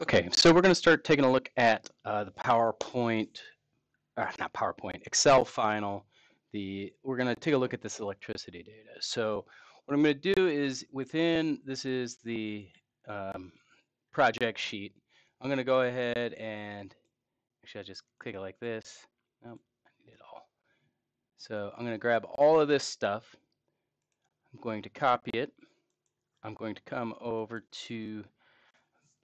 Okay, so we're going to start taking a look at the PowerPoint, not PowerPoint, Excel final. We're going to take a look at this electricity data. So what I'm going to do is this is the um, project sheet. I'm going to go ahead and actually I just click it like this. Nope, I need it all. So I'm going to grab all of this stuff. I'm going to copy it. I'm going to come over to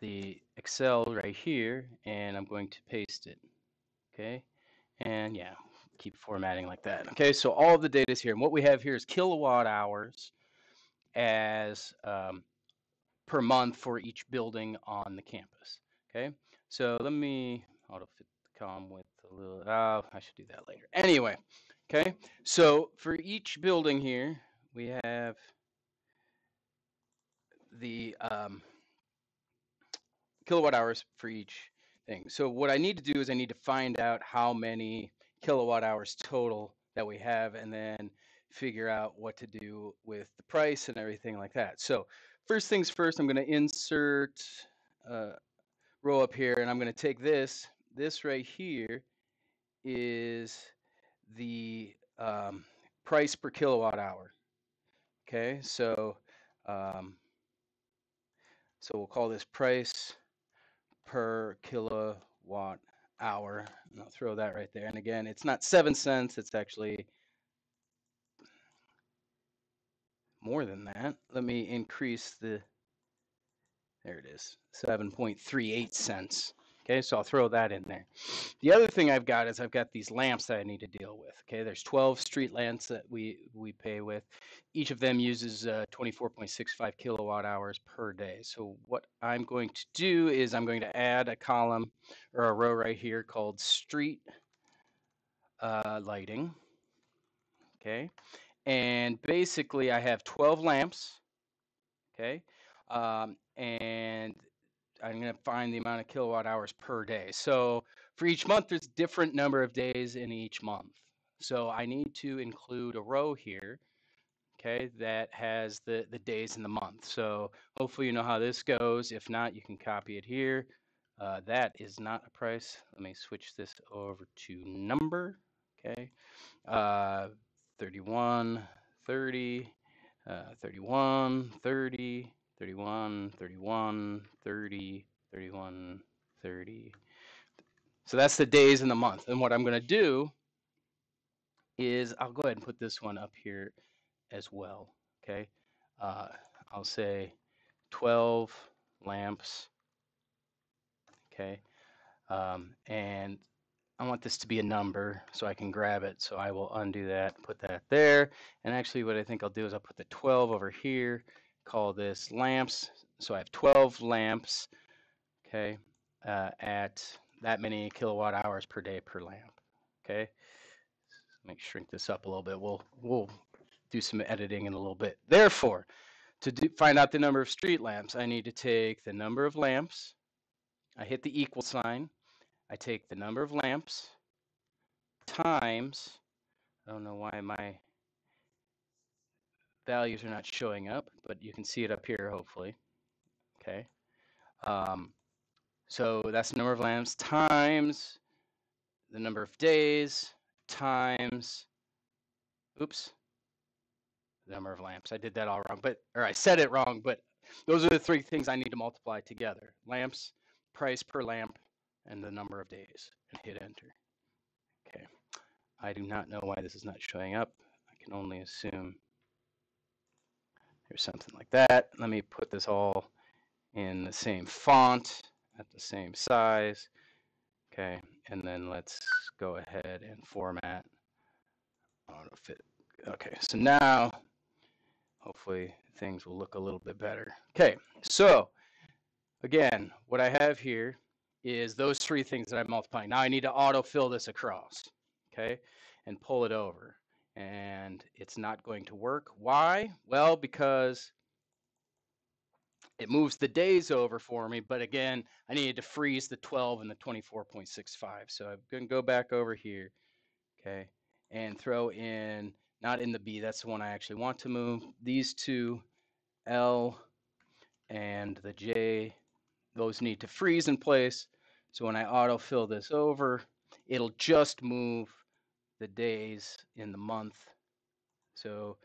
the Excel right here and I'm going to paste it. Okay. And yeah, keep formatting like that. Okay, so all of the data is here. And what we have here is kilowatt hours as per month for each building on the campus. Okay, so let me auto fit the column with a little, I should do that later. Anyway, okay, so for each building here, we have the kilowatt hours for each thing. So what I need to do is I need to find out how many kilowatt hours total that we have and then figure out what to do with the price and everything like that. So first things first, I'm going to insert a row up here and I'm going to take this. This right here is the price per kilowatt hour. Okay, um, so we'll call this price per kilowatt hour. And I'll throw that right there. And again, it's not 7 cents, it's actually more than that. Let me increase there it is, 7.38 cents. Okay, so I'll throw that in there. The other thing I've got is I've got these lamps that I need to deal with. Okay, there's 12 street lamps that we pay with. Each of them uses 24.65 kilowatt hours per day. So what I'm going to do is I'm going to add a column or a row right here called street lighting. Okay, and basically I have 12 lamps. Okay, and I'm going to find the amount of kilowatt hours per day. So for each month, there's a different number of days in each month. So I need to include a row here, okay, that has the days in the month. So hopefully you know how this goes. If not, you can copy it here. That is not a price. Let me switch this over to number, okay. Uh, 31, 30, 31, 30, 31, 31, 30, 31, 30. So that's the days in the month. And what I'm going to do is I'll go ahead and put this one up here as well. Okay. Uh, I'll say 12 lamps. Okay. And I want this to be a number so I can grab it. So I will undo that, put that there. And actually what I think I'll do is I'll put the 12 over here, call this lamps. So I have 12 lamps, okay, at that many kilowatt hours per day per lamp, okay. Let me shrink this up a little bit. We'll do some editing in a little bit. Therefore, find out the number of street lamps, I need to take the number of lamps. I hit the equal sign. I take the number of lamps times, I don't know why my values are not showing up, but you can see it up here hopefully. Okay. Um, so that's the number of lamps times the number of days times, oops, the number of lamps. I did that all wrong, or I said it wrong, but those are the three things I need to multiply together. Lamps, price per lamp, and the number of days, and hit enter. Okay. I do not know why this is not showing up. I can only assume there's something like that. Let me put this all in the same font at the same size. Okay, and then let's go ahead and format auto fit. Okay, so now hopefully things will look a little bit better. Okay, so again, what I have here is those three things that I'm multiplying. Now I need to autofill this across, okay, and pull it over. And it's not going to work. Why? Well, because it moves the days over for me, but again, I needed to freeze the 12 and the 24.65. So I'm going to go back over here, okay, and throw in, not in the B, that's the one I actually want to move, these two, L and the J those need to freeze in place. So when I autofill this over, it'll just move the days in the month. So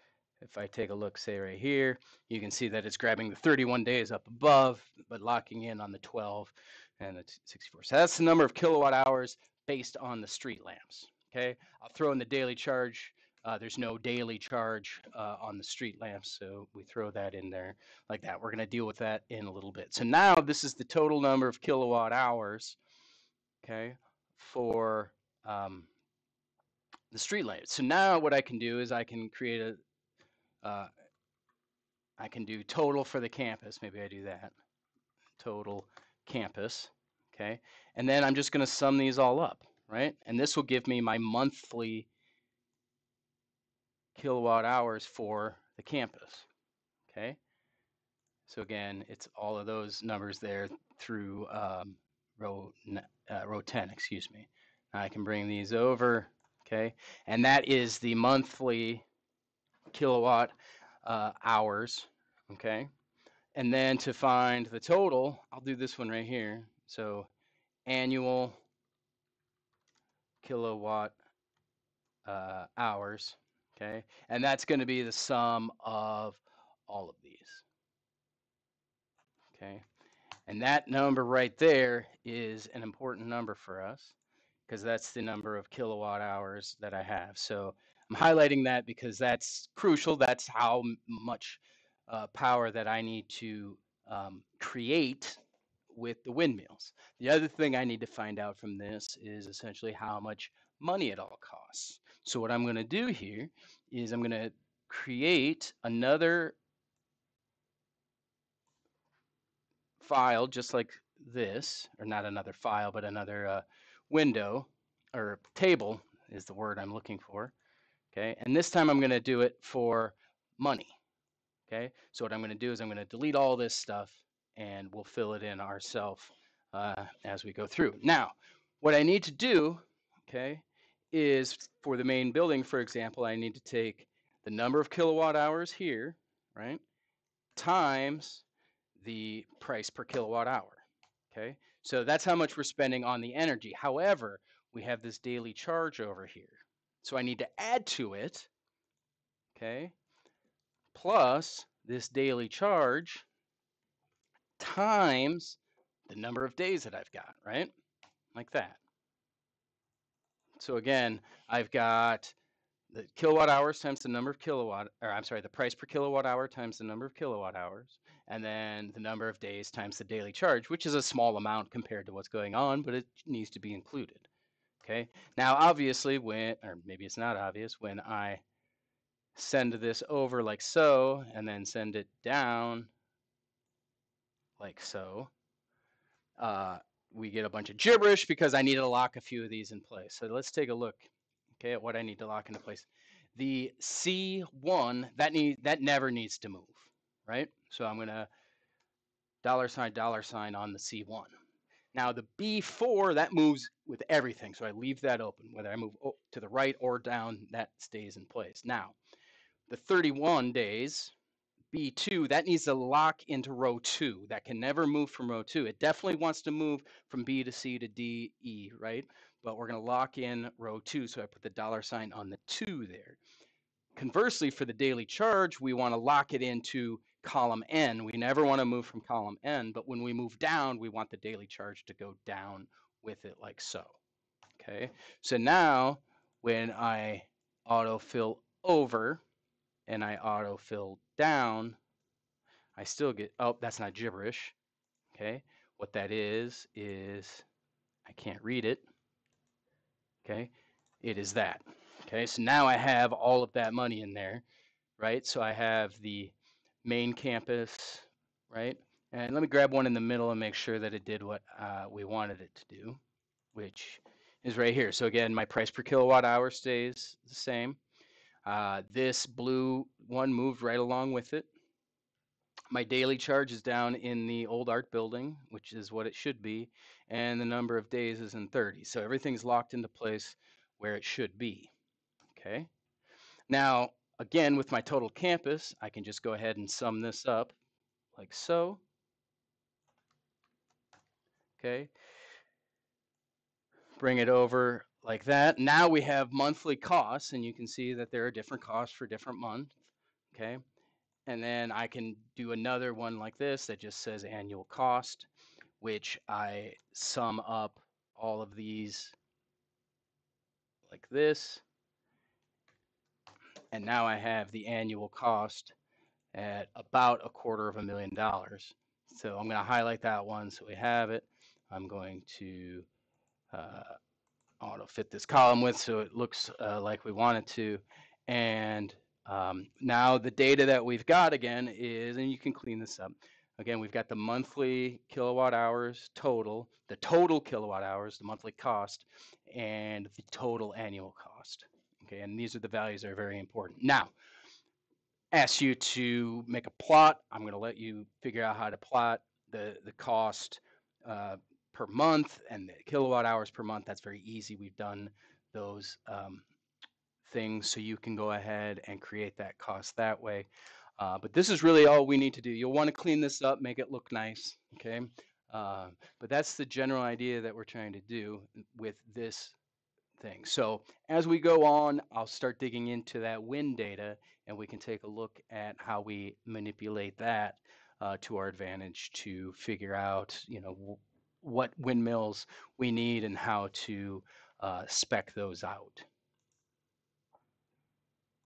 if I take a look, say right here, you can see that it's grabbing the 31 days up above, but locking in on the 12 and the 64. So that's the number of kilowatt hours based on the street lamps. Okay, I'll throw in the daily charge. There's no daily charge on the street lamps, so we throw that in there like that. We're going to deal with that in a little bit. So now this is the total number of kilowatt hours, okay, for the street lamps. So now what I can do is I can create uh, I can do total for the campus. Maybe I do that. Total campus. Okay. And then I'm just going to sum these all up, right? And this will give me my monthly kilowatt hours for the campus. Okay. So again, it's all of those numbers there through row 10, excuse me. Now I can bring these over. Okay. And that is the monthly kilowatt hours. Okay. And then to find the total, I'll do this one right here. So annual kilowatt hours, okay? And that's going to be the sum of all of these, okay? And that number right there is an important number for us because that's the number of kilowatt hours that I have. So I'm highlighting that because that's crucial. That's how much power that I need to create with the windmills. The other thing I need to find out from this is essentially how much money it all costs. So what I'm going to do here is I'm going to create another file just like this, or not another file, but another window or table is the word I'm looking for. Okay, and this time I'm going to do it for money. Okay, so what I'm going to do is I'm going to delete all this stuff and we'll fill it in ourselves as we go through. Now, what I need to do, okay, is for the main building, for example, I need to take the number of kilowatt hours here, right, times the price per kilowatt hour. Okay, so that's how much we're spending on the energy. However, we have this daily charge over here. So I need to add to it, okay, plus this daily charge times the number of days that I've got, right? Like that. So again, I've got the kilowatt hours times the number of kilowatt, or I'm sorry, the price per kilowatt hour times the number of kilowatt hours, and then the number of days times the daily charge, which is a small amount compared to what's going on, but it needs to be included. Okay. Now, obviously, when, or maybe it's not obvious, when I send this over like so, and then send it down like so, we get a bunch of gibberish because I need to lock a few of these in place. So let's take a look, okay, at what I need to lock into place. The C1, that never needs to move, right? So I'm going to $sign on the C1. Now the B4, that moves with everything, so I leave that open. Whether I move to the right or down, that stays in place. Now, the 31 days, B2, that needs to lock into row 2. That can never move from row 2. It definitely wants to move from B to C to D, E, right? But we're going to lock in row 2, so I put the $sign on the 2 there. Conversely, for the daily charge, we want to lock it into column N. We never want to move from column N, but when we move down, we want the daily charge to go down with it like so. Okay, so now when I autofill over and I autofill down, I still get, oh, that's not gibberish. Okay, what that is I can't read it. Okay, it is that. Okay, so now I have all of that money in there, right? So I have the main campus, right? And let me grab one in the middle and make sure that it did what we wanted it to do, which is right here. So again, my price per kilowatt hour stays the same. This blue one moved right along with it. My daily charge is down in the old art building, which is what it should be, and the number of days is in 30. So everything's locked into place where it should be, okay? Now, again, with my total campus, I can just go ahead and sum this up like so. Okay, bring it over like that. Now we have monthly costs, and you can see that there are different costs for different months. Okay, and then I can do another one like this that just says annual cost, which I sum up all of these like this. And now I have the annual cost at about $250,000. So I'm going to highlight that one so we have it. I'm going to auto fit this column width so it looks like we want it to. And now the data that we've got again is, and you can clean this up. Again, we've got the monthly kilowatt hours total, the total kilowatt hours, the monthly cost, and the total annual cost. Okay, and these are the values that are very important. Now, ask you to make a plot. I'm going to let you figure out how to plot the cost per month and the kilowatt hours per month. That's very easy. We've done those things, so you can go ahead and create that cost that way. But this is really all we need to do. You'll want to clean this up, make it look nice, okay? But that's the general idea that we're trying to do with this thing. So as we go on, I'll start digging into that wind data, and we can take a look at how we manipulate that to our advantage to figure out, what windmills we need and how to spec those out.